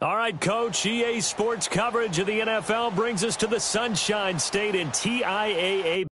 All right, Coach, EA Sports coverage of the NFL brings us to the Sunshine State in TIAA.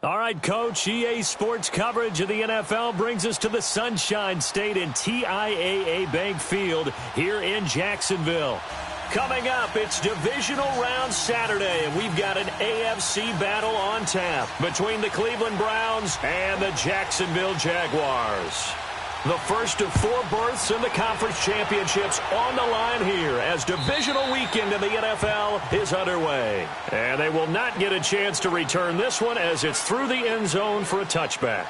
All right, Coach, EA Sports coverage of the NFL brings us to the Sunshine State in TIAA Bank Field here in Jacksonville. Coming up, it's Divisional Round Saturday, and we've got an AFC battle on tap between the Cleveland Browns and the Jacksonville Jaguars. The first of 4 berths in the conference championships on the line here as divisional weekend in the NFL is underway. And they will not get a chance to return this one as it's through the end zone for a touchback.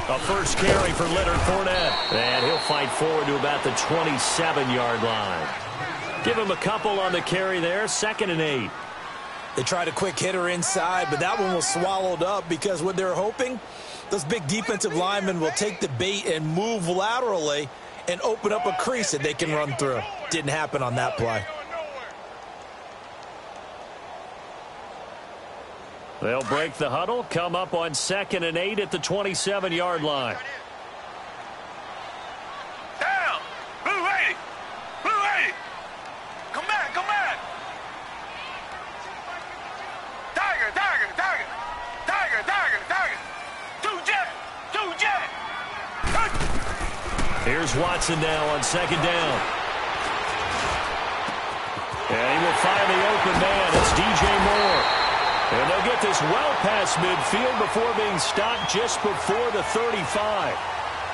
A first carry for Leonard Fournette. And he'll fight forward to about the 27-yard line. Give him a couple on the carry there. 2nd and 8. They tried a quick hitter inside, but that one was swallowed up because what they're hoping, those big defensive linemen will take the bait and move laterally and open up a crease that they can run through. Didn't happen on that play. They'll break the huddle, come up on 2nd and 8 at the 27-yard line. Down! Blue 80! Blue 80! Come back, come back! Tiger, tiger, tiger! Tiger, tiger, tiger! Two jet! Two jet! Here's Watson now on 2nd down. And he will find the open man. It's DJ Moore. And they'll get this well past midfield before being stopped just before the 35.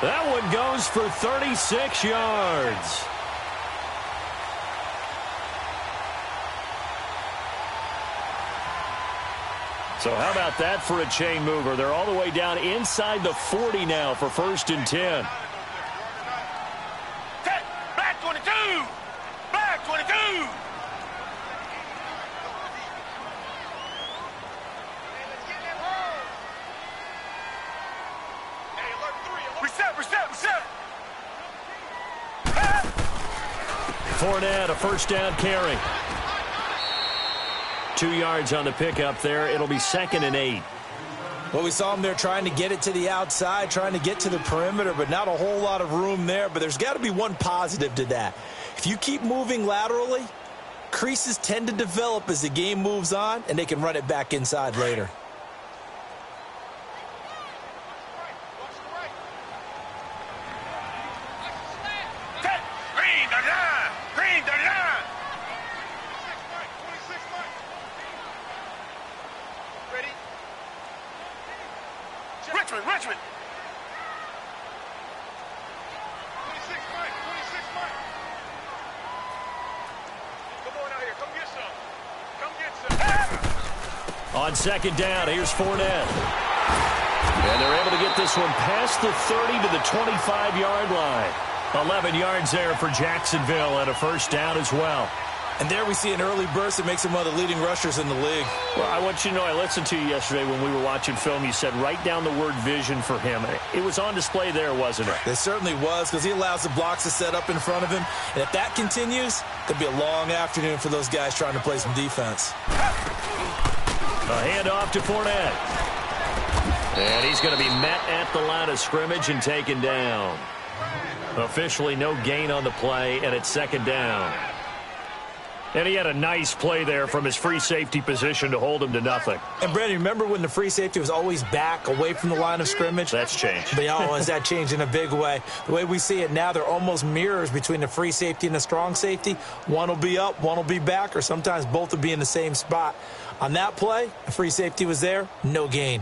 That one goes for 36 yards. So how about that for a chain mover? They're all the way down inside the 40 now for 1st and 10. Black 22! Black 22! Reset! Fournette, a 1st down carry. 2 yards on the pickup there. It'll be 2nd and 8. Well, we saw him there trying to get it to the outside, trying to get to the perimeter, but not a whole lot of room there. But there's got to be one positive to that. If you keep moving laterally, creases tend to develop as the game moves on, and they can run it back inside later. Richmond! 26 Mike! Come on out here, come get some! On 2nd down, here's Fournette. And they're able to get this one past the 30 to the 25-yard line. 11 yards there for Jacksonville and a 1st down as well. And there we see an early burst that makes him one of the leading rushers in the league. Well, I want you to know, I listened to you yesterday when we were watching film. You said write down the word vision for him. It was on display there, wasn't it? It certainly was, because he allows the blocks to set up in front of him. And if that continues, it'll be a long afternoon for those guys trying to play some defense. A handoff to Fournette. And he's going to be met at the line of scrimmage and taken down. Officially no gain on the play, and it's 2nd down. And he had a nice play there from his free safety position to hold him to nothing. And, Brandon, remember when the free safety was always back away from the line of scrimmage? That's changed. But has that changed in a big way? The way we see it now, they're almost mirrors between the free safety and the strong safety. One will be up, one will be back, or sometimes both will be in the same spot. On that play, the free safety was there, no gain.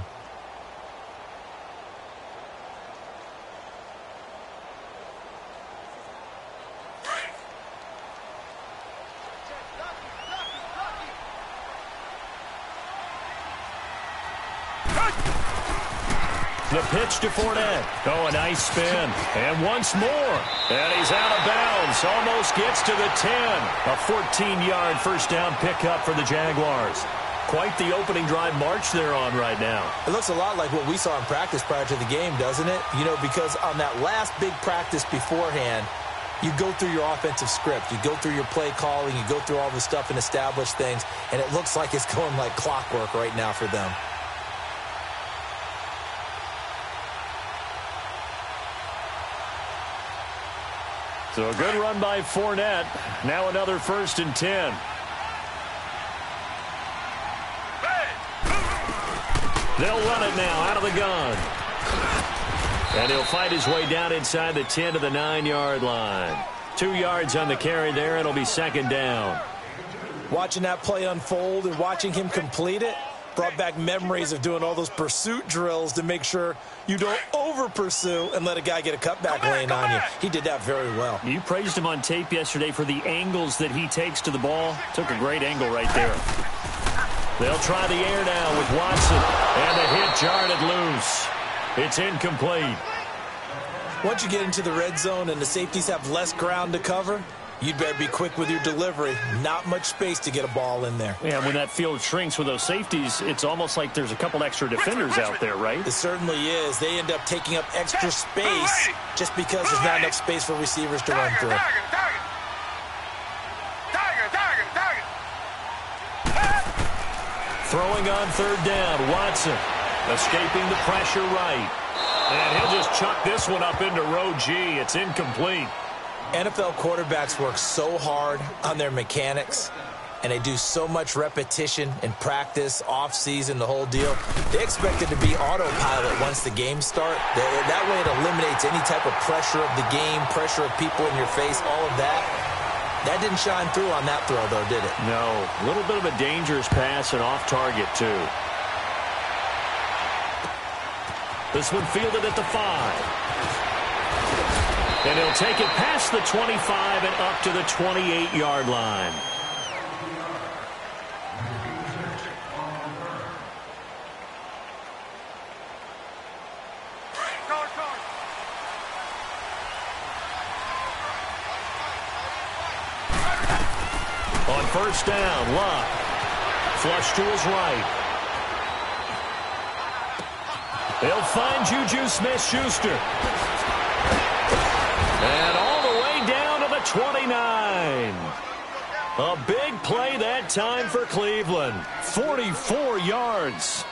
The pitch to Fournette. Oh, a nice spin. And once more. And he's out of bounds. Almost gets to the 10. A 14-yard 1st down pickup for the Jaguars. Quite the opening drive march they're on right now. It looks a lot like what we saw in practice prior to the game, doesn't it? You know, because on that last big practice beforehand, you go through your offensive script. You go through your play calling. You go through all the stuff and establish things. And it looks like it's going like clockwork right now for them. So a good run by Fournette. Now another 1st and 10. They'll run it now out of the gun. And he'll fight his way down inside the 10 to the 9-yard line. 2 yards on the carry there. It'll be 2nd down. Watching that play unfold and watching him complete it brought back memories of doing all those pursuit drills to make sure you don't over-pursue and let a guy get a cutback lane on you. He did that very well. You praised him on tape yesterday for the angles that he takes to the ball. Took a great angle right there. They'll try the air now with Watson. And the hit jarred it loose. It's incomplete. Once you get into the red zone and the safeties have less ground to cover, you'd better be quick with your delivery. Not much space to get a ball in there. Yeah, when that field shrinks with those safeties, it's almost like there's a couple extra defenders out there, right? It certainly is. They end up taking up extra space just because there's not enough space for receivers to run through. Throwing on third down, Watson. Escaping the pressure right. And he'll just chuck this one up into row G. It's incomplete. NFL quarterbacks work so hard on their mechanics, and they do so much repetition in practice, off-season, the whole deal. They expect it to be autopilot once the games start. That way it eliminates any type of pressure of the game, pressure of people in your face, all of that. That didn't shine through on that throw, though, did it? No. A little bit of a dangerous pass and off target, too. This one fielded at the 5. And he'll take it past the 25 and up to the 28-yard line. On first down, Luck. Flush to his right. They'll find Juju Smith-Schuster. And all the way down to the 29. A big play that time for Cleveland. 44 yards.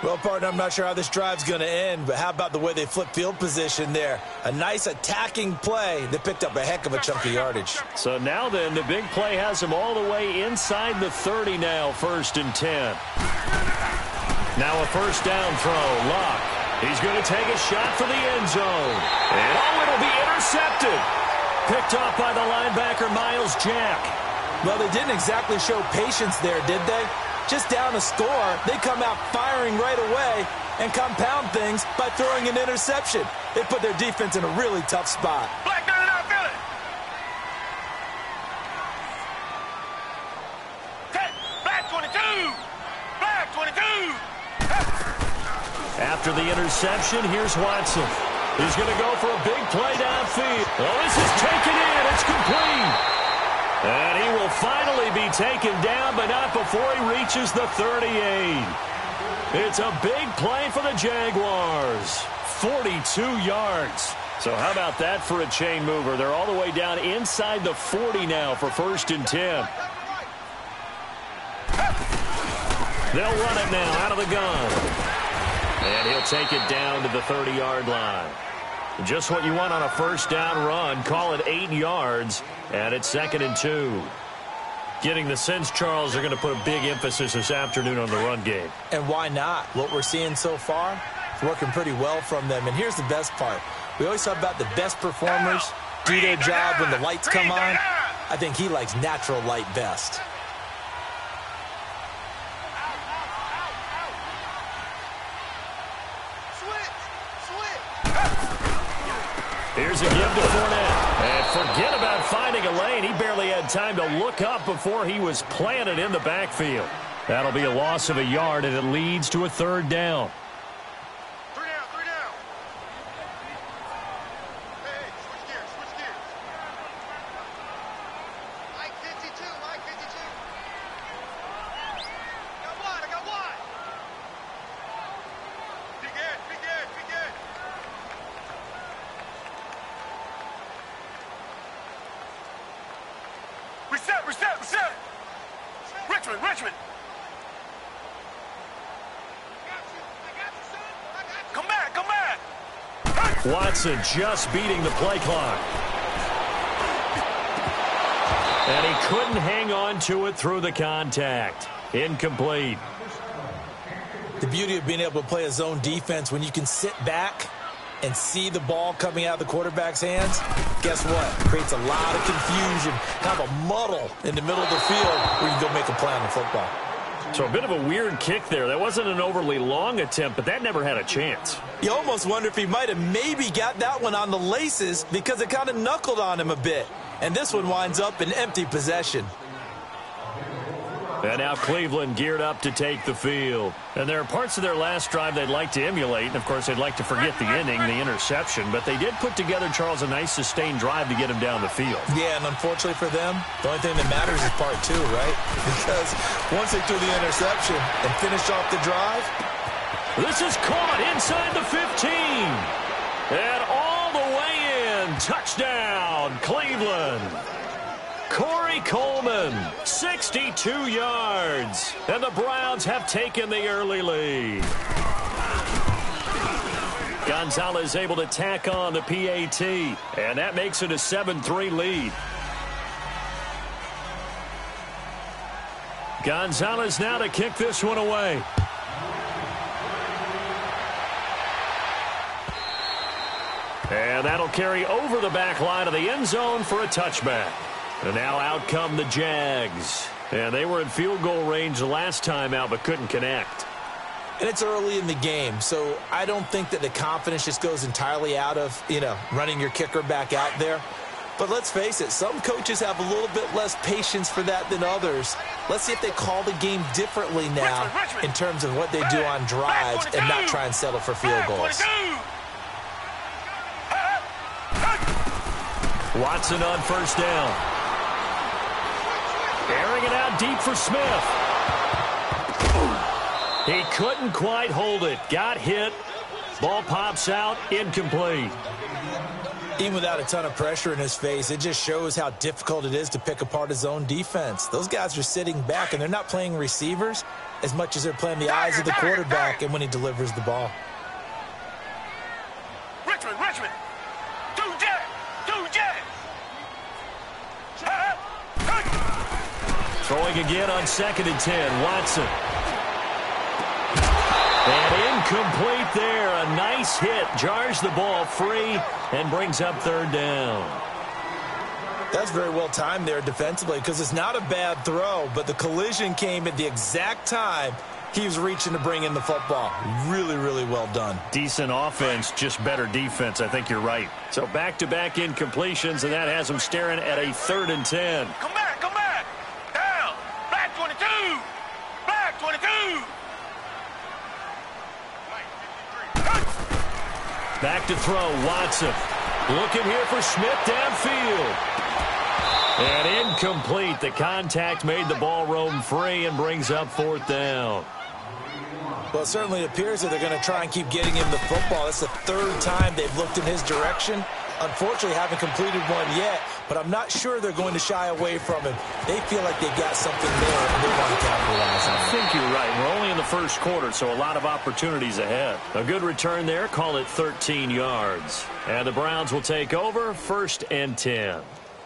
Well, partner, I'm not sure how this drive's going to end, but how about the way they flip field position there? A nice attacking play that picked up a heck of a chunk of yardage. So now then, the big play has him all the way inside the 30 now, 1st and 10. Now a first down throw, Luck. He's going to take a shot for the end zone. And oh, it'll be intercepted. Picked off by the linebacker, Miles Jack. Well, they didn't exactly show patience there, did they? Just down a score, they come out firing right away and compound things by throwing an interception. They put their defense in a really tough spot. Black 39, feel it. Black 22. Black 22. After the interception, here's Watson. He's going to go for a big play downfield. Oh, this is taken in. It's complete. And he will finally be taken down, but not before he reaches the 38. It's a big play for the Jaguars. 42 yards. So how about that for a chain mover? They're all the way down inside the 40 now for 1st and 10. They'll run it now out of the gun. And he'll take it down to the 30-yard line. Just what you want on a first down run. Call it 8 yards, and it's 2nd and 2. Getting the sense, Charles, they're going to put a big emphasis this afternoon on the run game. And why not? What we're seeing so far is working pretty well from them. And here's the best part. We always talk about the best performers do their job when the lights come on. I think he likes natural light best. Here's a give to Fournette. And forget about finding a lane. He barely had time to look up before he was planted in the backfield. That'll be a loss of a yard, and it leads to a 3rd down. 3 down, 3 down. Hey, switch gears. Mike 52, Mike 52. I got one. Be good. Reset. Richmond. I got you, son. Come back. Hey. Watson just beating the play clock. And he couldn't hang on to it through the contact. Incomplete. The beauty of being able to play a zone defense when you can sit back and see the ball coming out of the quarterback's hands, guess what? Creates a lot of confusion, kind of a muddle in the middle of the field where you can go make a play on the football. So a bit of a weird kick there. That wasn't an overly long attempt, but that never had a chance. You almost wonder if he might have maybe got that one on the laces because it kind of knuckled on him a bit. And this one winds up in empty possession. And now Cleveland geared up to take the field. And there are parts of their last drive they'd like to emulate. And, of course, they'd like to forget the inning, the interception. But they did put together, Charles, a nice sustained drive to get him down the field. Yeah, and unfortunately for them, the only thing that matters is part 2, right? Because once they threw the interception and finished off the drive. This is caught inside the 15. And all the way in. Touchdown, Cleveland. Corey Corey Coleman, 62 yards. And the Browns have taken the early lead. Gonzalez able to tack on the PAT, and that makes it a 7-3 lead. Gonzalez now to kick this one away. And that'll carry over the back line of the end zone for a touchback. And now out come the Jags. And they were in field goal range the last time out but couldn't connect. And it's early in the game, so I don't think that the confidence just goes entirely out of, running your kicker back out there. But let's face it, some coaches have a little bit less patience for that than others. Let's see if they call the game differently now in terms of what they do on drives and not try and settle for field goals. Watson on first down. Airing it out deep for Smith. He couldn't quite hold it. Got hit. Ball pops out. Incomplete. Even without a ton of pressure in his face, it just shows how difficult it is to pick apart his own defense. Those guys are sitting back, and they're not playing receivers as much as they're playing the eyes of the quarterback and when he delivers the ball. Richmond. Two jet. Throwing again on 2nd and 10. Watson. And incomplete there. A nice hit. Jars the ball free and brings up 3rd down. That's very well timed there defensively because it's not a bad throw, but the collision came at the exact time he was reaching to bring in the football. Really, really well done. Decent offense, just better defense. I think you're right. So back-to-back incompletions, and that has him staring at a 3rd and 10. Come back. Down. Black 22. Black 22. Back to throw, Watson. Looking here for Smith downfield. And incomplete. The contact made the ball roam free and brings up 4th down. Well, it certainly appears that they're going to try and keep getting him the football. That's the 3rd time they've looked in his direction. Unfortunately, haven't completed one yet, but I'm not sure they're going to shy away from him. They feel like they've got something there, and they want to capitalize on it. I think you're right. We're only in the first quarter, so a lot of opportunities ahead. A good return there. Call it 13 yards. And the Browns will take over 1st and 10.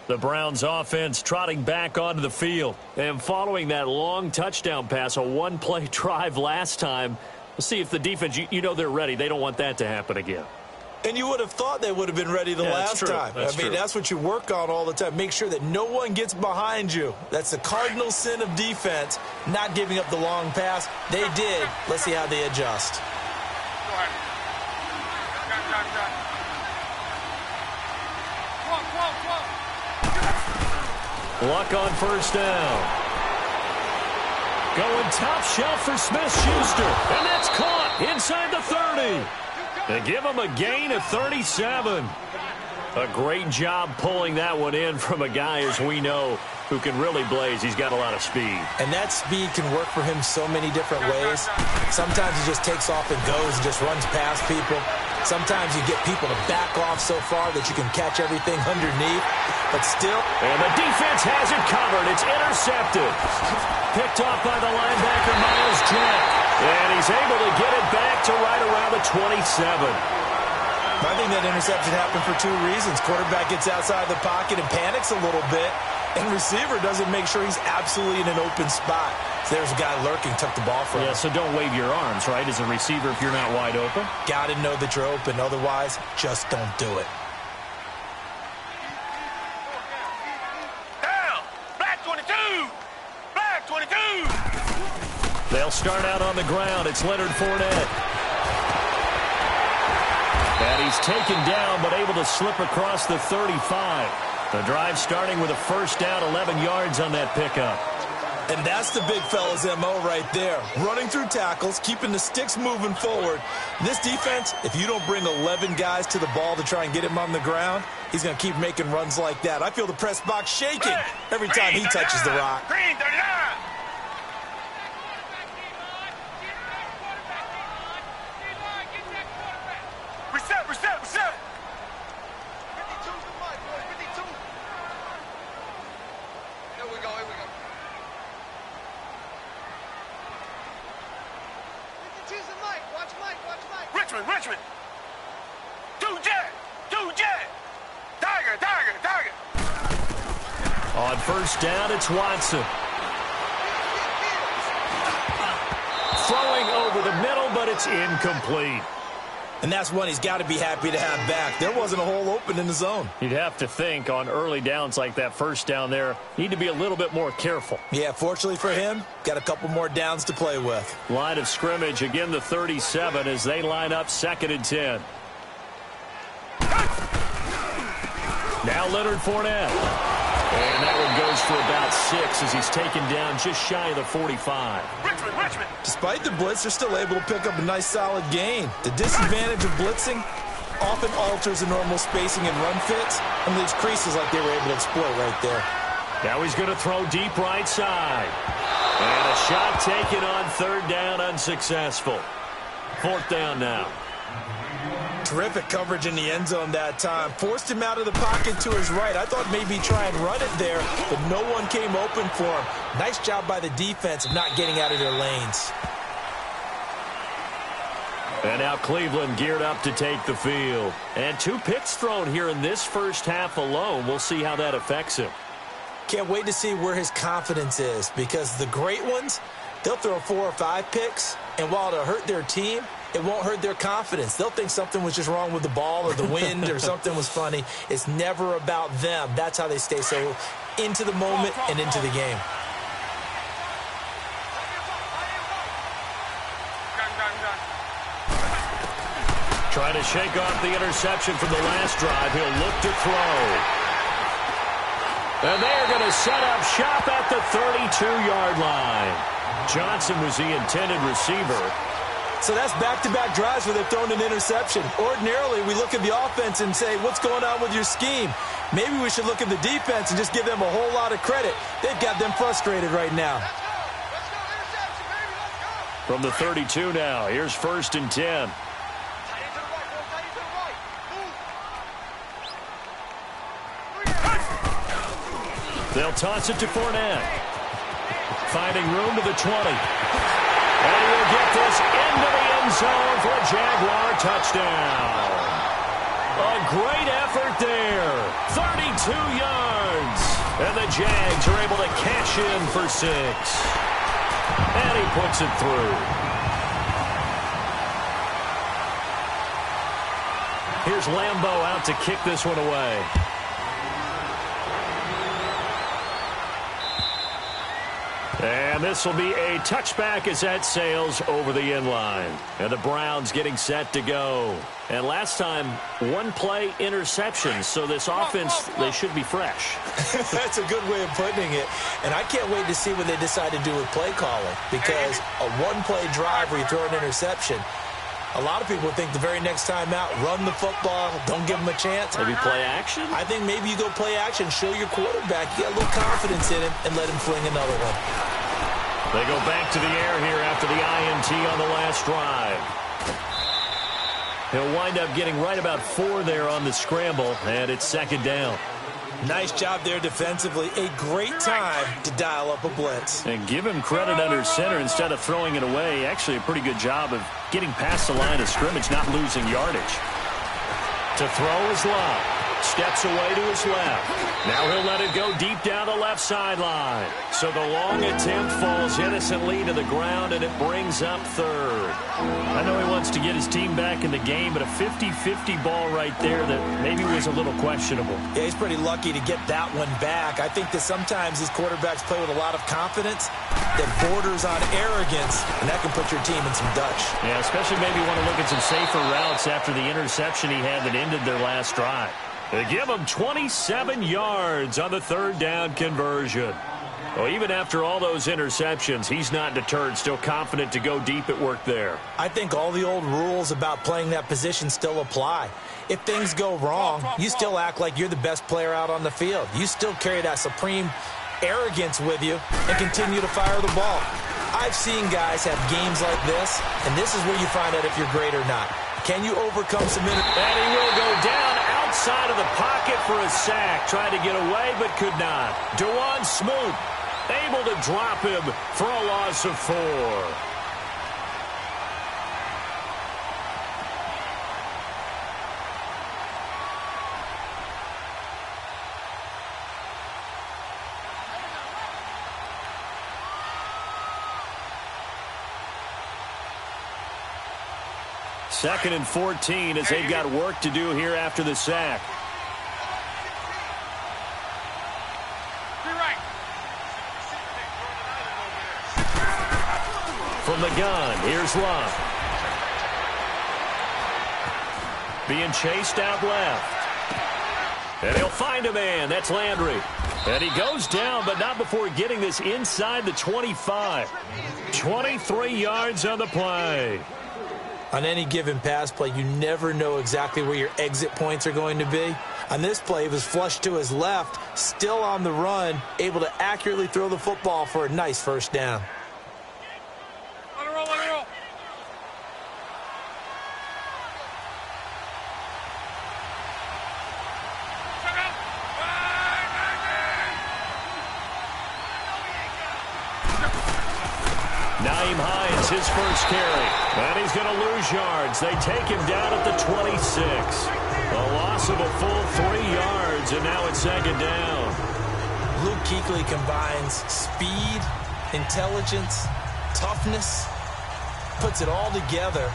The Browns offense trotting back onto the field. And following that long touchdown pass, a one-play drive last time, we'll see if the defense, they're ready. They don't want that to happen again. And you would have thought they would have been ready the last time. That's what you work on all the time. Make sure that no one gets behind you. That's the cardinal sin of defense, not giving up the long pass. They did. Let's see how they adjust. Luck on first down. Going top shelf for Smith-Schuster. And that's caught inside the 30. They give him a gain of 37. A great job pulling that one in from a guy, as we know, who can really blaze. He's got a lot of speed. And that speed can work for him so many different ways. Sometimes he just takes off and goes and just runs past people. Sometimes you get people to back off so far that you can catch everything underneath. But still. And the defense has it covered. It's intercepted. Picked off by the linebacker, Miles Jack. And he's able to get it back to right around the 27. I think that interception happened for 2 reasons. Quarterback gets outside the pocket and panics a little bit, and receiver doesn't make sure he's absolutely in an open spot. So there's a guy lurking, took the ball from him. Yeah, so don't wave your arms, right, as a receiver if you're not wide open. Got to know that you're open. Otherwise, just don't do it. Down. Black 22. Black 22. They'll start out on the ground. It's Leonard Fournette. And he's taken down, but able to slip across the 35. The drive starting with a first down, 11 yards on that pickup. And that's the big fella's MO right there. Running through tackles, keeping the sticks moving forward. This defense, if you don't bring 11 guys to the ball to try and get him on the ground, he's going to keep making runs like that. I feel the press box shaking every time he touches the rock. Green 39. Reset. Richmond. Two jet. Tiger. On first down, it's Watson. Throwing over the middle, but it's incomplete. And that's one he's got to be happy to have back. There wasn't a hole open in the zone. You'd have to think on early downs like that first down there, need to be a little bit more careful. Yeah, fortunately for him, got a couple more downs to play with. Line of scrimmage, again the 37 as they line up 2nd and 10. Now Leonard Fournette. And that one goes for about 6 as he's taken down just shy of the 45. Richmond. Despite the blitz, they're still able to pick up a nice solid gain. The disadvantage of blitzing often alters the normal spacing and run fits and leaves creases like they were able to exploit right there. Now he's going to throw deep right side. And a shot taken on 3rd down, unsuccessful. 4th down now. Terrific coverage in the end zone that time. Forced him out of the pocket to his right. I thought maybe try and run it there, but no one came open for him. Nice job by the defense of not getting out of their lanes. And now Cleveland geared up to take the field. And 2 picks thrown here in this first half alone. We'll see how that affects him. Can't wait to see where his confidence is, because the great ones, they'll throw 4 or 5 picks, and while it'll hurt their team, it won't hurt their confidence. They'll think something was just wrong with the ball or the wind or something was funny. It's never about them. That's how they stay so into the moment and into the game. Trying to shake off the interception from the last drive. He'll look to throw. And they're going to set up shop at the 32-yard line. Johnson was the intended receiver. So that's back-to-back drives where they've thrown an interception. Ordinarily, we look at the offense and say, what's going on with your scheme? Maybe we should look at the defense and just give them a whole lot of credit. They've got them frustrated right now. From the 32 now, here's 1st and 10. They'll toss it to Fournette. Finding room to the 20. And he'll get this into the end zone for a Jaguar touchdown. A great effort there. 32 yards. And the Jags are able to cash in for 6. And he puts it through. Here's Lambeau out to kick this one away. And this will be a touchback as that sails over the end line. And the Browns getting set to go. And last time, 1-play interception. So this offense, they should be fresh. That's a good way of putting it. And I can't wait to see what they decide to do with play calling. Because a 1-play drive where you throw an interception, a lot of people think the very next time out, run the football, don't give them a chance. Maybe play action? I think maybe you go play action, show your quarterback, you got a little confidence in him, and let him fling another one. They go back to the air here after the INT on the last drive. He'll wind up getting right about 4 there on the scramble, and it's 2nd down. Nice job there defensively. A great time to dial up a blitz. And give him credit under center instead of throwing it away. Actually, a pretty good job of getting past the line of scrimmage, not losing yardage. To throw is Love. Steps away to his left. Now he'll let it go deep down the left sideline. So the long attempt falls innocently to the ground, and it brings up 3rd. I know he wants to get his team back in the game, but a 50-50 ball right there that maybe was a little questionable. Yeah, he's pretty lucky to get that one back. I think that sometimes these quarterbacks play with a lot of confidence that borders on arrogance, and that can put your team in some Dutch. Yeah, especially maybe want to look at some safer routes after the interception he had that ended their last drive. They give him 27 yards on the 3rd down conversion. Well, even after all those interceptions, he's not deterred, still confident to go deep at work there. I think all the old rules about playing that position still apply. If things go wrong, you still act like you're the best player out on the field. You still carry that supreme arrogance with you and continue to fire the ball. I've seen guys have games like this, and this is where you find out if you're great or not. Can you overcome some And he will go down outside of the pocket for a sack. Tried to get away, but could not. DeJuan Smoot able to drop him for a loss of 4. 2nd and 14 as they've got work to do here after the sack. From the gun, here's Love. Being chased out left. And he'll find a man. That's Landry. And he goes down, but not before getting this inside the 25. 23 yards on the play. On any given pass play, you never know exactly where your exit points are going to be. On this play, it was flushed to his left, still on the run, able to accurately throw the football for a nice first down. His first carry, and he's going to lose yards. They take him down at the 26. A loss of a full 3 yards, and now it's 2nd down. Luke Kuechly combines speed, intelligence, toughness, puts it all together.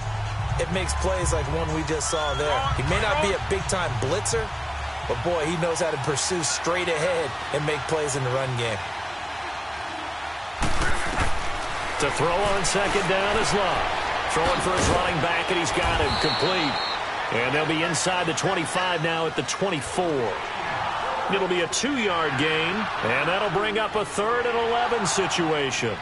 It makes plays like one we just saw there. He may not be a big-time blitzer, but, boy, he knows how to pursue straight ahead and make plays in the run game. To throw on 2nd down is Love. Throwing for his running back, and he's got him complete. And they'll be inside the 25 now at the 24. It'll be a 2-yard gain, and that'll bring up a 3rd and 11 situation.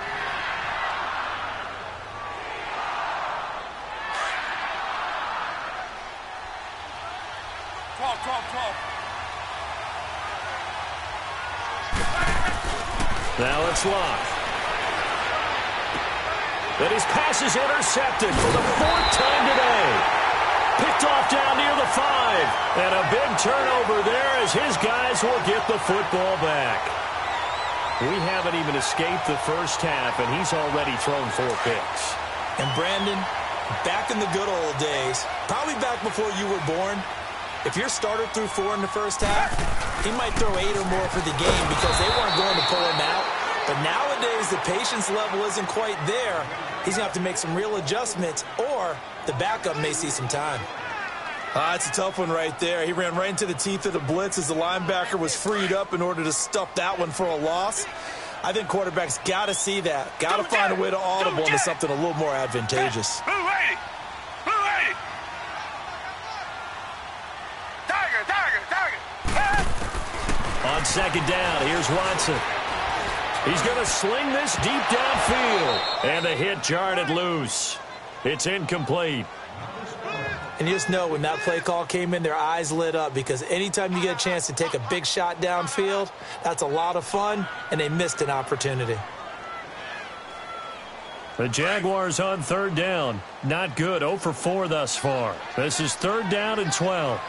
Now it's Love. But his pass is intercepted for the 4th time today. Picked off down near the 5. And a big turnover there as his guys will get the football back. We haven't even escaped the first half, and he's already thrown 4 picks. And Brandon, back in the good old days, probably back before you were born, if your starter threw 4 in the first half, he might throw 8 or more for the game because they weren't going to pull him out. But nowadays, the patience level isn't quite there. He's going to have to make some real adjustments, or the backup may see some time. It's a tough one right there. He ran right into the teeth of the blitz as the linebacker was freed up in order to stuff that one for a loss. I think quarterbacks got to see that. Got to find a way to audible into something a little more advantageous. On 2nd down, here's Watson. He's going to sling this deep downfield. And the hit jarred it loose. It's incomplete. And you just know when that play call came in, their eyes lit up because anytime you get a chance to take a big shot downfield, that's a lot of fun, and they missed an opportunity. The Jaguars on 3rd down. Not good. 0 for 4 thus far. This is 3rd down and 12.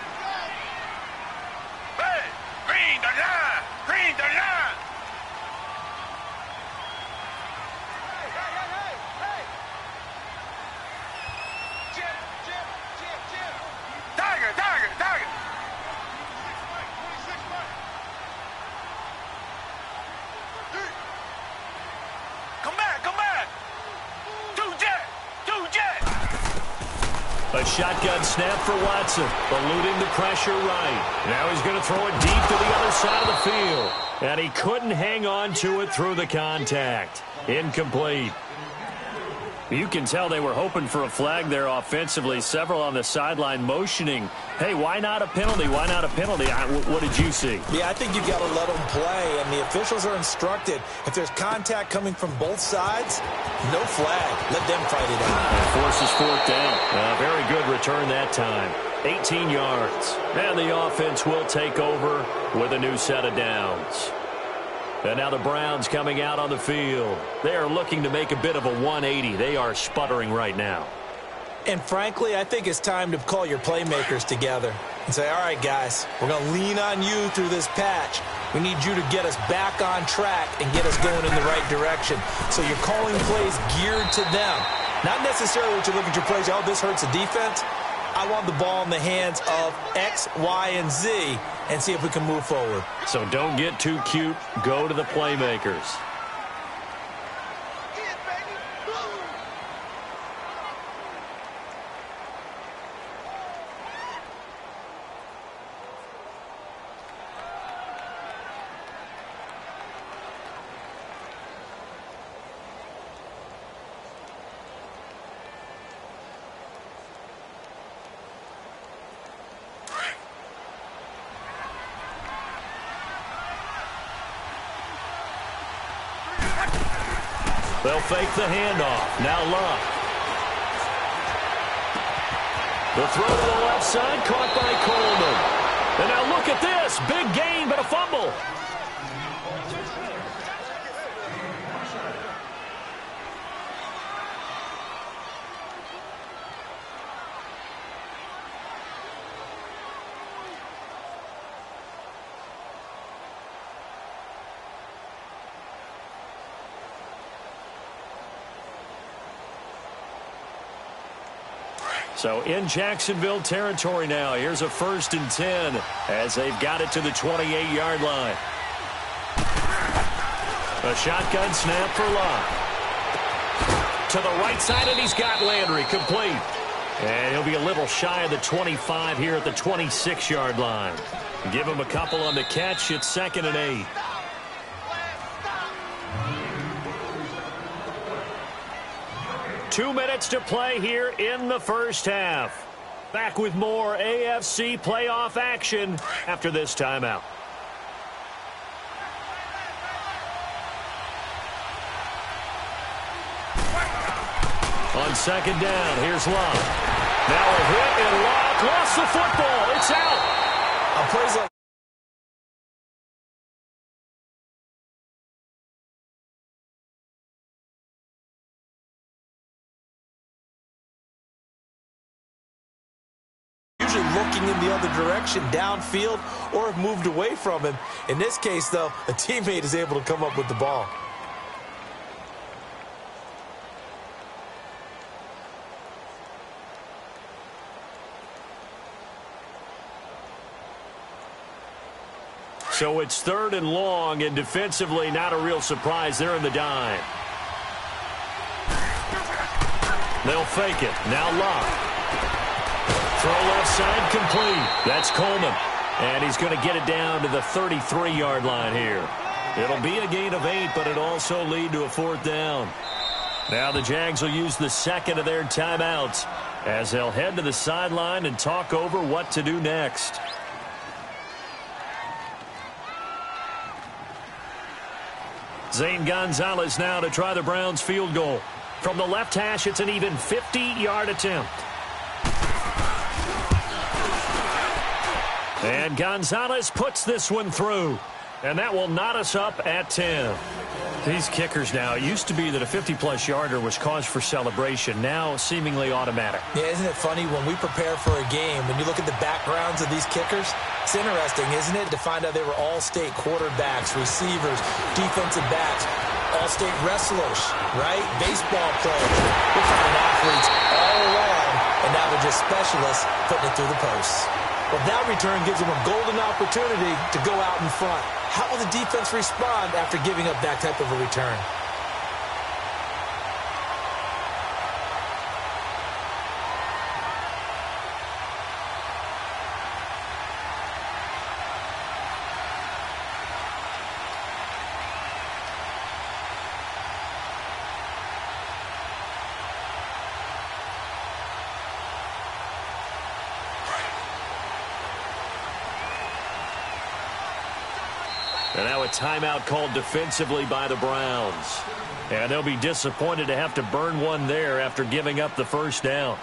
A shotgun snap for Watson, eluding the pressure right. Now he's going to throw it deep to the other side of the field. And he couldn't hang on to it through the contact. Incomplete. You can tell they were hoping for a flag there offensively. Several on the sideline motioning, hey, why not a penalty? Why not a penalty? What did you see? Yeah, I think you've got to let them play, and the officials are instructed. If there's contact coming from both sides, no flag. Let them fight it out. And forces 4th down. Very good return that time. 18 yards. And the offense will take over with a new set of downs. And now the Browns coming out on the field. They are looking to make a bit of a 180. They are sputtering right now. And frankly, I think it's time to call your playmakers together and say, all right, guys, we're going to lean on you through this patch. We need you to get us back on track and get us going in the right direction. So you're calling plays geared to them. Not necessarily what you look at your plays, oh, this hurts the defense. I want the ball in the hands of X, Y, and Z and see if we can move forward. So don't get too cute. Go to the playmakers. They'll fake the handoff. Now Love. The throw to the left side, caught by Coleman. And now look at this. Big gain, but a fumble. So in Jacksonville territory now. Here's a 1st and 10 as they've got it to the 28-yard line. A shotgun snap for Love. To the right side, and he's got Landry complete. And he'll be a little shy of the 25 here at the 26-yard line. Give him a couple on the catch. It's 2nd and 8. Two minutes to play here in the first half. Back with more AFC playoff action after this timeout. On 2nd down, here's Love. Now a hit and Love lost the football. It's out. A plays like looking in the other direction, downfield, or have moved away from him. In this case, though, a teammate is able to come up with the ball. So it's 3rd and long, and defensively not a real surprise. They're in the dime. They'll fake it. Now Love. Throw left side complete. That's Coleman. And he's going to get it down to the 33-yard line here. It'll be a gain of 8, but it'll also lead to a 4th down. Now the Jags will use the 2nd of their timeouts as they'll head to the sideline and talk over what to do next. Zane Gonzalez now to try the Browns field goal. From the left hash, it's an even 50-yard attempt. And Gonzalez puts this one through. And that will knot us up at 10. These kickers now, it used to be that a 50-plus yarder was cause for celebration. Now seemingly automatic. Yeah, isn't it funny when we prepare for a game, when you look at the backgrounds of these kickers, it's interesting, isn't it, to find out they were all-state quarterbacks, receivers, defensive backs, all-state wrestlers, right? Baseball players. We're finding athletes all along, and now they're just specialists putting it through the posts. Well, that return gives them a golden opportunity to go out in front. How will the defense respond after giving up that type of a return? And now a timeout called defensively by the Browns. And they'll be disappointed to have to burn one there after giving up the 1st down.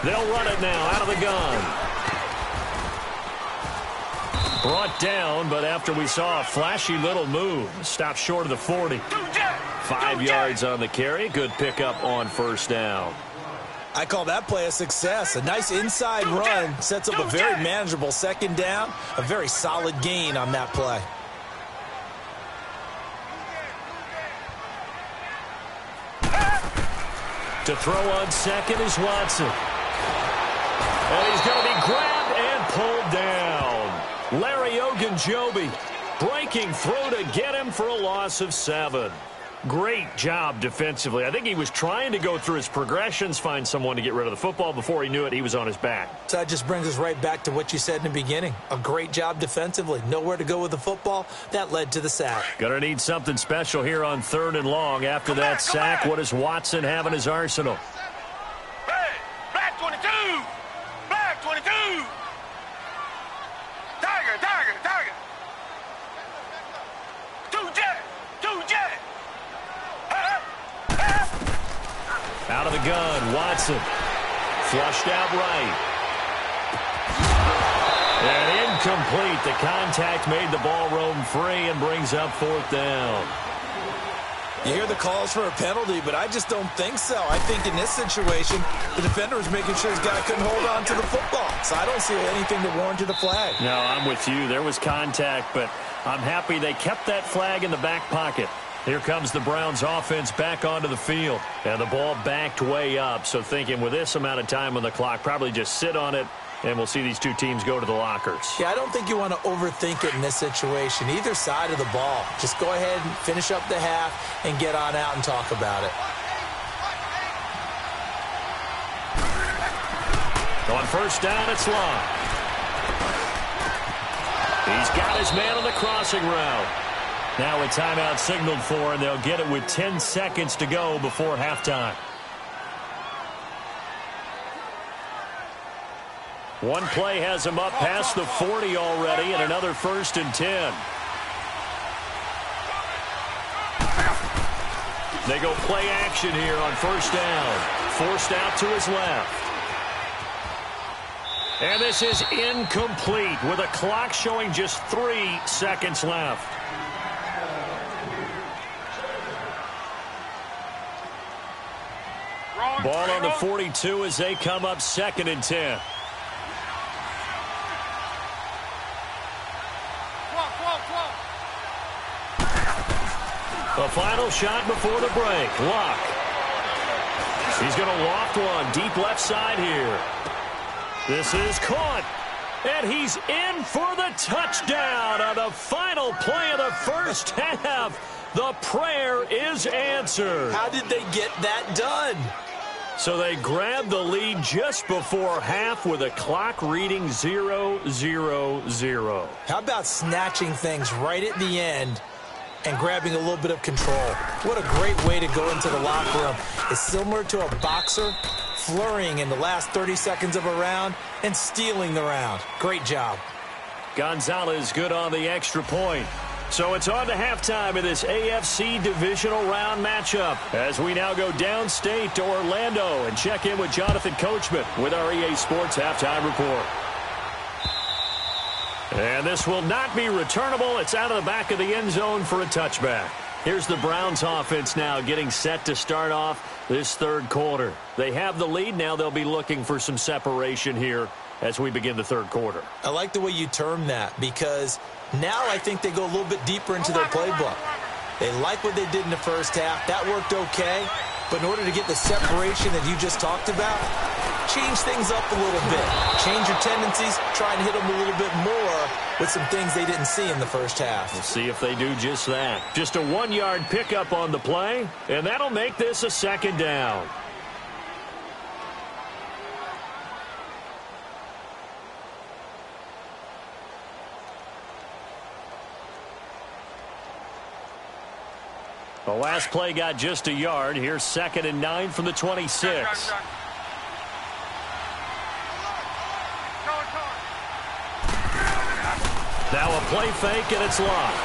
They'll run it now out of the gun. Brought down, but after we saw a flashy little move, stopped short of the 40. 5 yards on the carry. Good pickup on 1st down. I call that play a success. A nice inside run sets up a very manageable 2nd down. A very solid gain on that play. To throw on 2nd is Watson. And he's going to be grabbed and pulled down. Larry Ogunjobi breaking through to get him for a loss of 7. Great job defensively. I think he was trying to go through his progressions, find someone to get rid of the football. Before he knew it, he was on his back. So that just brings us right back to what you said in the beginning. A great job defensively. Nowhere to go with the football. That led to the sack. Gonna need something special here on 3rd and long. After that sack, what does Watson have in his arsenal? Hey, black 22. Black 22. Tiger, tiger, tiger. Two jet. Two jet. Out of the gun, Watson. Flushed out right. And incomplete. The contact made the ball roam free and brings up 4th down. You hear the calls for a penalty, but I just don't think so. I think in this situation, the defender was making sure his guy couldn't hold on to the football. So I don't see anything to warrant a flag. No, I'm with you. There was contact, but I'm happy they kept that flag in the back pocket. Here comes the Browns offense back onto the field. And the ball backed way up. So thinking with this amount of time on the clock, probably just sit on it, and we'll see these two teams go to the lockers. Yeah, I don't think you want to overthink it in this situation. Either side of the ball. Just go ahead and finish up the half and get on out and talk about it. On 1st down, it's Long. He's got his man on the crossing route. Now a timeout signaled for, and they'll get it with 10 seconds to go before halftime. One play has him up past the 40 already, and another 1st and 10. They go play action here on 1st down. Forced out to his left. And this is incomplete with a clock showing just 3 seconds left. Ball on the 42 as they come up 2nd and 10. The final shot before the break. Luck. He's going to loft one deep left side here. This is caught. And he's in for the touchdown on the final play of the 1st half. The prayer is answered. How did they get that done? So they grabbed the lead just before half with a clock reading 0-0-0. How about snatching things right at the end and grabbing a little bit of control? What a great way to go into the locker room. It's similar to a boxer flurrying in the last 30 seconds of a round and stealing the round. Great job. Gonzalez good on the extra point. So it's on to halftime in this AFC divisional round matchup as we now go downstate to Orlando and check in with Jonathan Coachman with our EA Sports Halftime Report. And this will not be returnable. It's out of the back of the end zone for a touchback. Here's the Browns offense now getting set to start off this 3rd quarter. They have the lead. Now they'll be looking for some separation here as we begin the 3rd quarter. I like the way you term that because now I think they go a little bit deeper into their playbook. They like what they did in the 1st half. That worked okay. But in order to get the separation that you just talked about, change things up a little bit. Change your tendencies. Try and hit them a little bit more with some things they didn't see in the 1st half. We'll see if they do just that. Just a 1-yard pickup on the play, and that'll make this a 2nd down. The last play got just a yard. Here's 2nd and 9 from the 26. Now a play fake, and it's locked.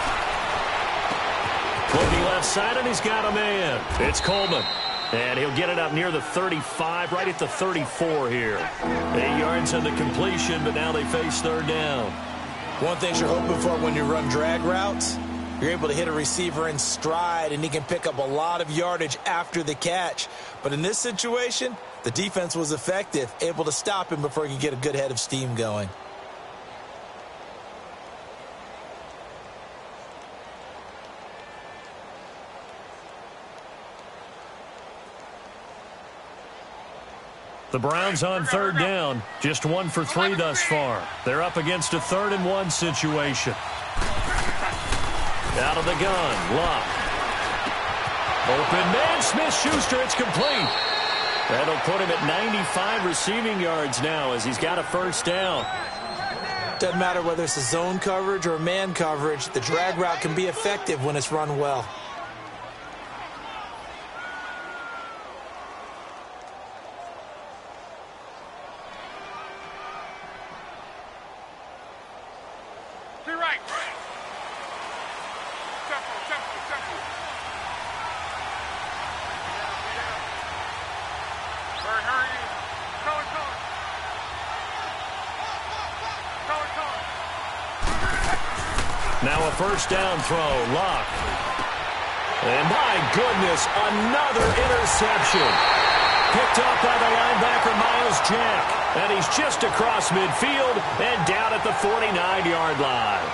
Looking left side, and he's got a man. It's Coleman. And he'll get it up near the 35, right at the 34 here. 8 yards on the completion, but now they face 3rd down. One thing you're hoping for when you run drag routes, you're able to hit a receiver in stride, and he can pick up a lot of yardage after the catch. But in this situation, the defense was effective, able to stop him before he could get a good head of steam going. The Browns on 3rd down, just 1 for 3 thus far. They're up against a 3rd and 1 situation. Out of the gun, Luck. Open man, Smith-Schuster, it's complete. That'll put him at 95 receiving yards now as he's got a first down. Doesn't matter whether it's a zone coverage or man coverage, the drag route can be effective when it's run well. Now a first down throw, Locke. And my goodness, another interception. Picked off by the linebacker, Miles Jack. And he's just across midfield and down at the 49-yard line.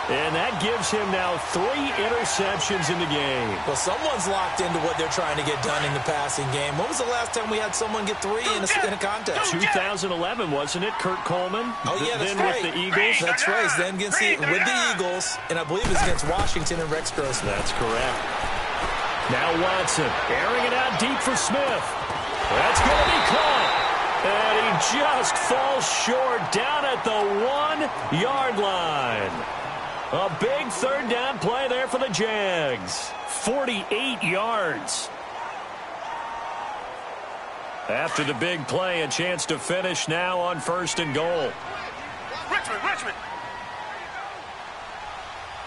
And that gives him now 3 interceptions in the game. Well, someone's locked into what they're trying to get done in the passing game. When was the last time we had someone get 3 in a contest? 2011, wasn't it? Kurt Coleman? Oh, yeah, that's then right. With the Eagles? That's right. Then with the Eagles, and I believe it's against Washington and Rex Grossman. That's correct. Now Watson, airing it out deep for Smith. That's going to be caught. And he just falls short down at the 1-yard line. A big third down play there for the Jags. 48 yards. After the big play, a chance to finish now on 1st and goal. Richmond.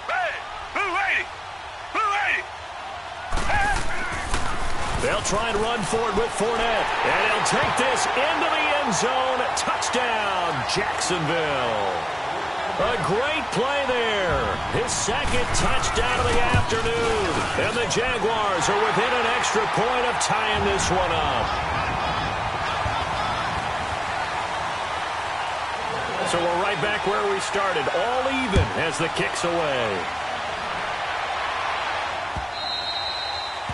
Hey, blue 80. Hey. They'll try and run forward with Fournette. And he'll take this into the end zone. Touchdown, Jacksonville. A great play there. His 2nd touchdown of the afternoon. And the Jaguars are within an extra point of tying this one up. So we're right back where we started. All even as the kick's away.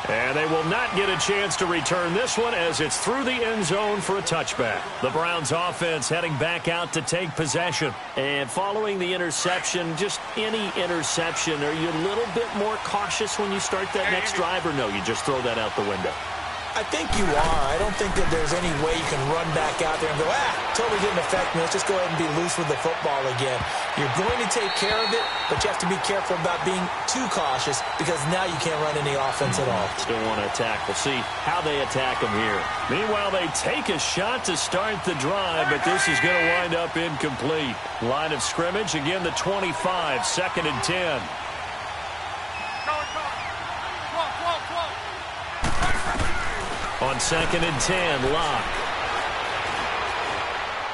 And they will not get a chance to return this one as it's through the end zone for a touchback. The Browns offense heading back out to take possession. And following the interception, just any interception, are you a little bit more cautious when you start that next drive, or no, you just throw that out the window? I think you are. I don't think that there's any way you can run back out there and go, totally didn't affect me. Let's just go ahead and be loose with the football again. You're going to take care of it, but you have to be careful about being too cautious because now you can't run any offense at all. Still want to attack. We'll see how they attack them here. Meanwhile, they take a shot to start the drive, but this is going to wind up incomplete. Line of scrimmage, again the 25, 2nd and 10. On 2nd and 10, Locke.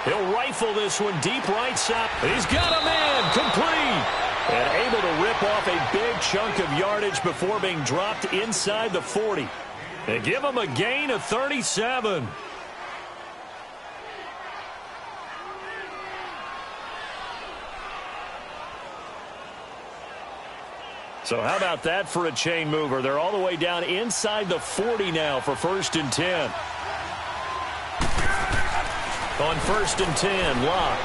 He'll rifle this one deep right side. He's got a man, complete. And able to rip off a big chunk of yardage before being dropped inside the 40. And give him a gain of 37. So how about that for a chain mover? They're all the way down inside the 40 now for 1st and 10. On 1st and 10, Locke.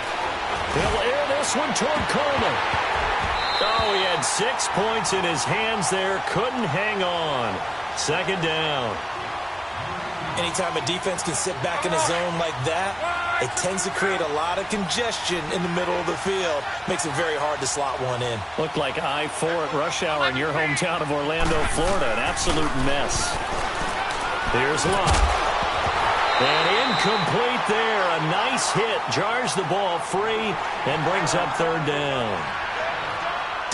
He'll air this one toward Coleman. Oh, he had 6 points in his hands there. Couldn't hang on. 2nd down. Anytime a defense can sit back in a zone like that, it tends to create a lot of congestion in the middle of the field. Makes it very hard to slot one in. Looked like I-4 at rush hour in your hometown of Orlando, Florida. An absolute mess. Here's Locke. And incomplete there. A nice hit. Jars the ball free and brings up 3rd down.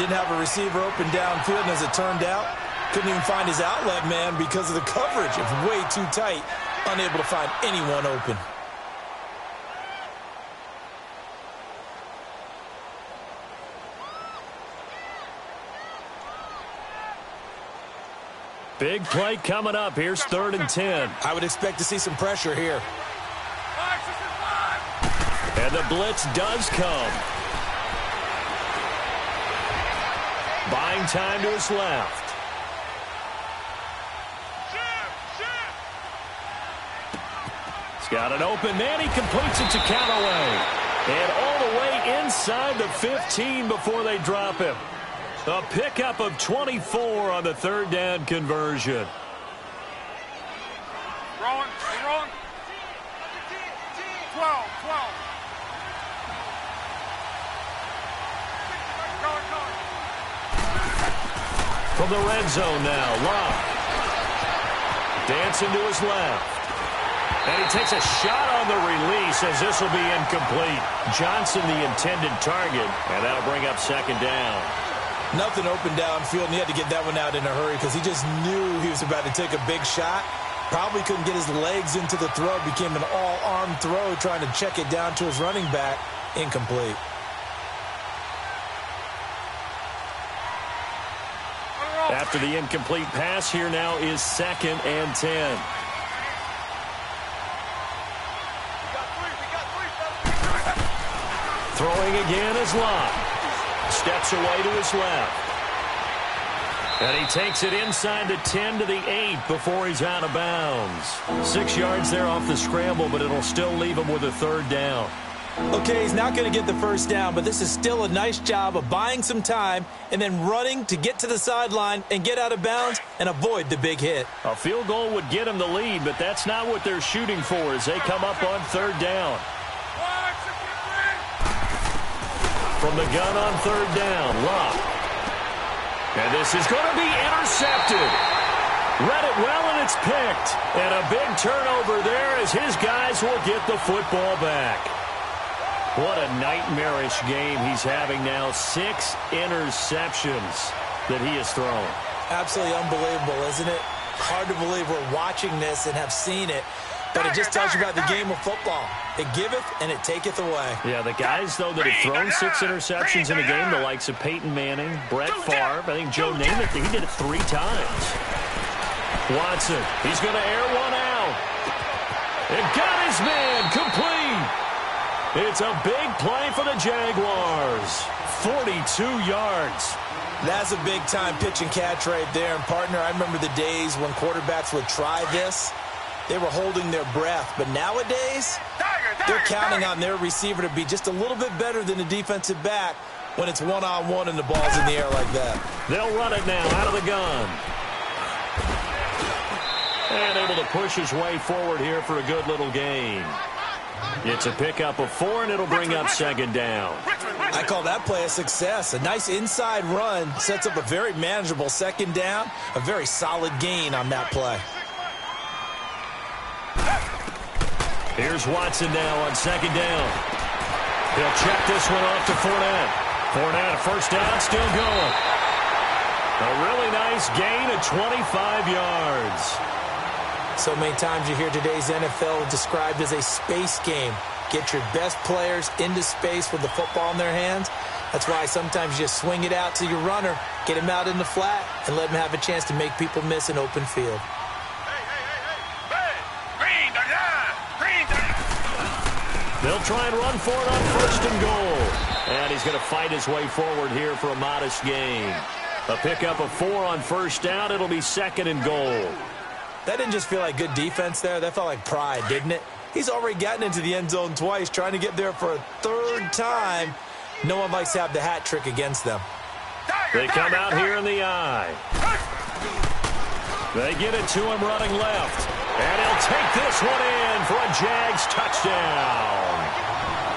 Didn't have a receiver open downfield, and as it turned out, couldn't even find his outlet man because of the coverage. It's way too tight. Unable to find anyone open. Big play coming up. Here's 3rd and 10. I would expect to see some pressure here. And the blitz does come. Buying time to his left. He's got an open man. He completes it to Callaway. And all the way inside the 15 before they drop him. A pickup of 24 on the third down conversion. Wrong. 12. From the red zone now, Love. Dancing to his left. And he takes a shot on the release as this will be incomplete. Johnson the intended target, and that'll bring up second down. Nothing open downfield, and he had to get that one out in a hurry because he just knew he was about to take a big shot. Probably couldn't get his legs into the throw. Became an all-arm throw trying to check it down to his running back. Incomplete. After the incomplete pass, here now is 2nd and 10. Throwing again is Love. Steps away to his left. And he takes it inside the 10 to the 8 before he's out of bounds. 6 yards there off the scramble, but it'll still leave him with a third down. Okay, he's not going to get the first down, but this is still a nice job of buying some time and then running to get to the sideline and get out of bounds and avoid the big hit. A field goal would get him the lead, but that's not what they're shooting for as they come up on third down. From the gun on third down, Love. And this is going to be intercepted. Read it well, and it's picked. And a big turnover there as his guys will get the football back. What a nightmarish game he's having now. 6 interceptions that he has thrown. Absolutely unbelievable, isn't it? Hard to believe we're watching this and have seen it. But it just tells you about the game of football. It giveth and it taketh away. Yeah, the guys, though, that have thrown 6 interceptions in a game, the likes of Peyton Manning, Brett Favre, I think Joe Namath, he did it 3 times. Watson, he's going to air one out. And got his man complete. It's a big play for the Jaguars. 42 yards. That's a big-time pitch and catch right there. And, partner, I remember the days when quarterbacks would try this. They were holding their breath. But nowadays, they're counting on their receiver to be just a little bit better than the defensive back when it's one-on-one and the ball's in the air like that. They'll run it now out of the gun. And able to push his way forward here for a good little gain. It's a pickup of 4, and it'll bring up second down. I call that play a success. A nice inside run sets up a very manageable second down. A very solid gain on that play. Here's Watson now on second down. He'll check this one off to Fournette. Fournette, first down, still going. A really nice gain of 25 yards. So many times you hear today's NFL described as a space game. Get your best players into space with the football in their hands. That's why sometimes you just swing it out to your runner, get him out in the flat, and let him have a chance to make people miss an open field. They'll try and run for it on first and goal. And he's going to fight his way forward here for a modest gain. A pickup of 4 on first down. It'll be second and goal. That didn't just feel like good defense there. That felt like pride, didn't it? He's already gotten into the end zone twice, trying to get there for a third time. No one likes to have the hat trick against them. They come out here in the eye. They get it to him running left. And he'll take this one in for a Jags touchdown.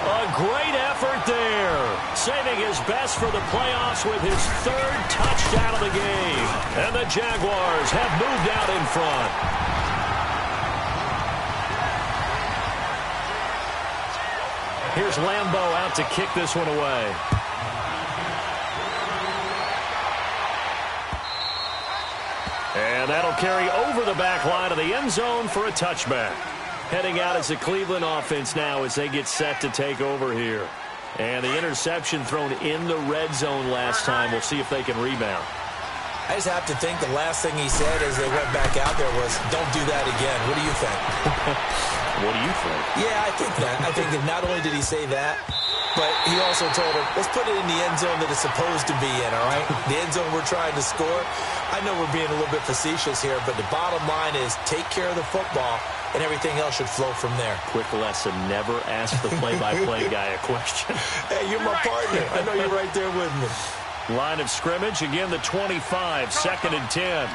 A great effort there. Saving his best for the playoffs with his 3rd touchdown of the game. And the Jaguars have moved out in front. Here's Lambeau out to kick this one away. And that'll carry over the back line of the end zone for a touchback. Heading out as the Cleveland offense now as they get set to take over here. And the interception thrown in the red zone last time. We'll see if they can rebound. I just have to think the last thing he said as they went back out there was, don't do that again. What do you think? What do you think? Yeah, I think that. I think that not only did he say that, but he also told him, let's put it in the end zone that it's supposed to be in, all right? The end zone we're trying to score. I know we're being a little bit facetious here, but the bottom line is take care of the football, and everything else should flow from there. Quick lesson, never ask the play-by-play guy a question. Hey, you're my partner. I know you're right there with me. Line of scrimmage, again the 25, 2nd and 10.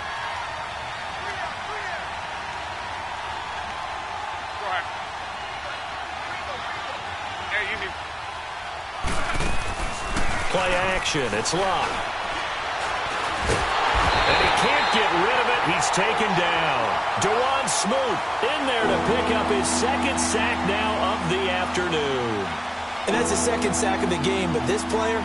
Play action, it's locked. And he can't get rid of it, he's taken down. Dewan Smoot in there to pick up his 2nd sack now of the afternoon. And that's his 2nd sack of the game, but this player,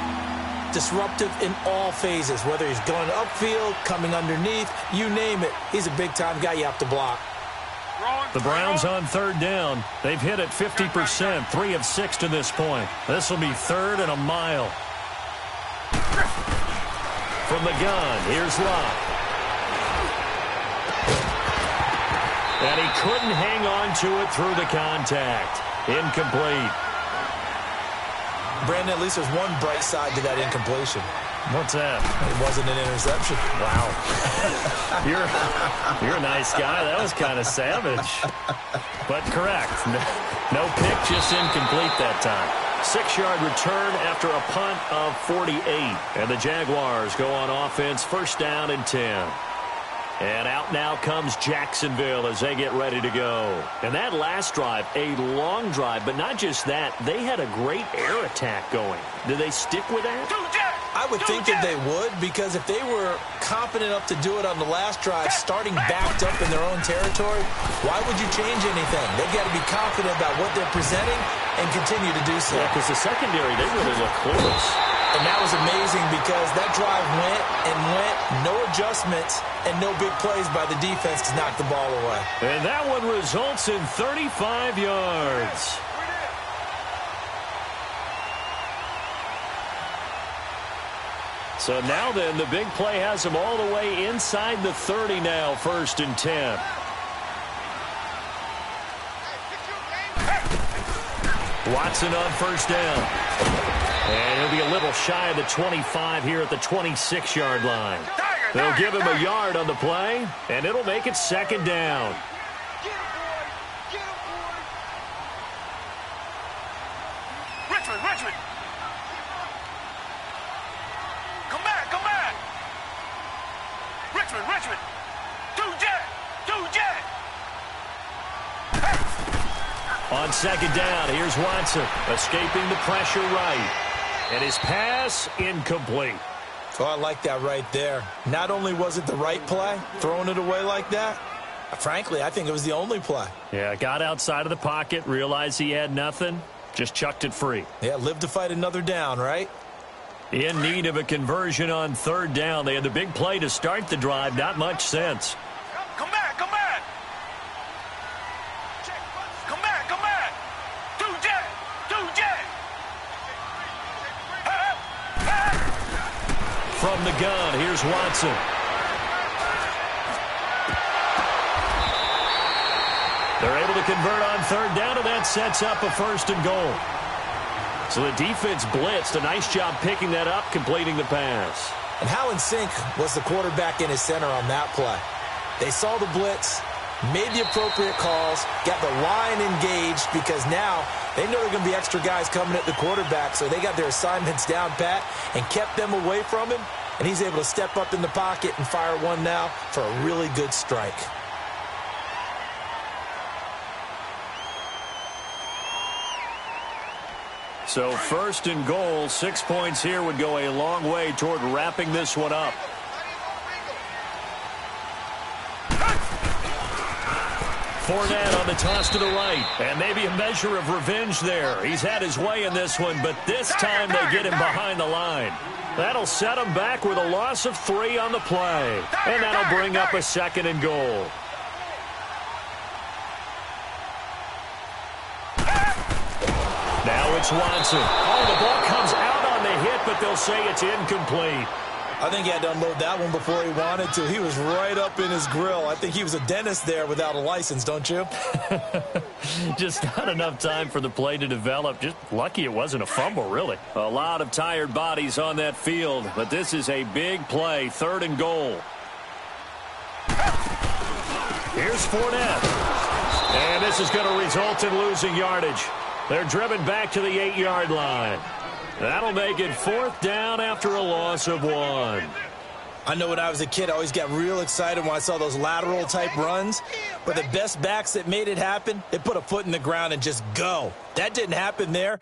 disruptive in all phases, whether he's going upfield, coming underneath, you name it. He's a big-time guy you have to block. The Browns on 3rd down. They've hit it 50%, 3 of 6 to this point. This will be 3rd and a mile. From the gun, here's Locke. And he couldn't hang on to it through the contact. Incomplete. Brandon, at least there's one bright side to that incompletion. What's that? It wasn't an interception. Wow. You're a nice guy. That was kind of savage. But correct. No pick, just incomplete that time. 6-yard return after a punt of 48. And the Jaguars go on offense, 1st down and 10. And out now comes Jacksonville as they get ready to go. And that last drive, a long drive, but not just that. They had a great air attack going. Do they stick with that? I would think that they would, because if they were confident enough to do it on the last drive, starting backed up in their own territory, why would you change anything? They've got to be confident about what they're presenting and continue to do so. Yeah, because the secondary, they really look close. And that was amazing because that drive went and went, no adjustments, and no big plays by the defense to knock the ball away. And that one results in 35 yards. So now then, the big play has him all the way inside the 30 now, 1st and 10. Watson on 1st down. And he'll be a little shy of the 25 here at the 26-yard line. They'll give him a yard on the play, and it'll make it 2nd down. Richmond. Come back. Richmond. Two jet. On 2nd down, here's Watson, escaping the pressure right. And his pass incomplete. Oh, I like that right there. Not only was it the right play, throwing it away like that, frankly, I think it was the only play. Yeah, got outside of the pocket, realized he had nothing, just chucked it free. Yeah, live to fight another down, right? In need of a conversion on 3rd down. They had the big play to start the drive, not much sense. Come back. Two jet. From the gun, here's Watson. They're able to convert on 3rd down, and that sets up a 1st and goal. So the defense blitzed. A nice job picking that up, completing the pass. And how in sync was the quarterback in his center on that play? They saw the blitz, made the appropriate calls, got the line engaged, because now they know there are going to be extra guys coming at the quarterback, so they got their assignments down pat and kept them away from him, and he's able to step up in the pocket and fire one now for a really good strike. So 1st and goal, 6 points here would go a long way toward wrapping this one up. Fournette on the toss to the right, and maybe a measure of revenge there. He's had his way in this one, but this time they get him behind the line. That'll set him back with a loss of 3 on the play, and that'll bring up a 2nd and goal. Now it's Watson. Oh, the ball comes out on the hit, but they'll say it's incomplete. I think he had to unload that one before he wanted to. He was right up in his grill. I think he was a dentist there without a license, don't you? Just not enough time for the play to develop. Just lucky it wasn't a fumble, really. A lot of tired bodies on that field, but this is a big play, 3rd and goal. Here's Fournette. And this is going to result in losing yardage. They're driven back to the 8-yard line. That'll make it 4th down after a loss of 1. I know when I was a kid, I always got real excited when I saw those lateral-type runs. But the best backs that made it happen, they put a foot in the ground and just go. That didn't happen there.